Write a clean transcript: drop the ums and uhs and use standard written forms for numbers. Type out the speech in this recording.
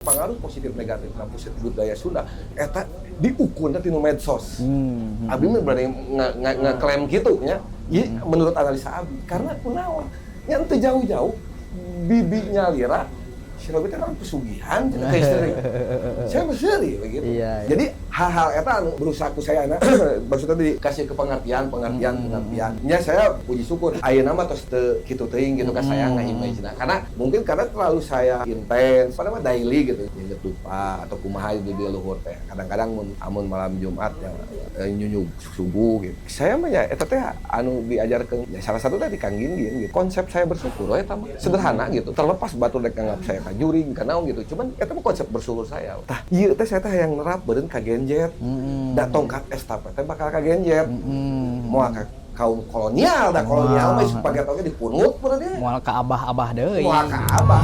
Pengaruh positif negatif na pusat budaya Sunda eta diukurna tina medsos. Abi mah berani ngeklaim kitu nya. Menurut analisa Abi karena kunaon? Nya teu jauh-jauh bibinya Lira si Robi teh kan pesugihan cenah teh istri. Saya meseri begitu. Iya. Jadi hal-hal eta anu berusaha ku saya maksudnya dikasih ke pengertian. Nya saya puji syukur ayeuna mah tos teu kitu teuing gitu ka saya image-na. Karena mungkin karena terlalu saya intens pada mah daily gitu. Inget lupa atau kumaha di luhur teh. Kadang-kadang amun malam Jumat ya nyunyug subuh gitu. Saya mah ya eta teh anu diajarkeun ya salah satu tadi Kang Ginggin gitu. Konsep saya bersyukur eta mah sederhana gitu. Terlepas batur dek nganggap saya juring karena gitu. Cuman eta mah konsep bersyukur saya. Tah ieu teh saya teh yang nerap beureun ka Genjet. Da tongkat estafet teh bakal ka Genjet. Moal ka kaum kolonial, da kolonial mah sebagai oge dipunut beureun. Moal ka abah-abah deui. Moal ka abah.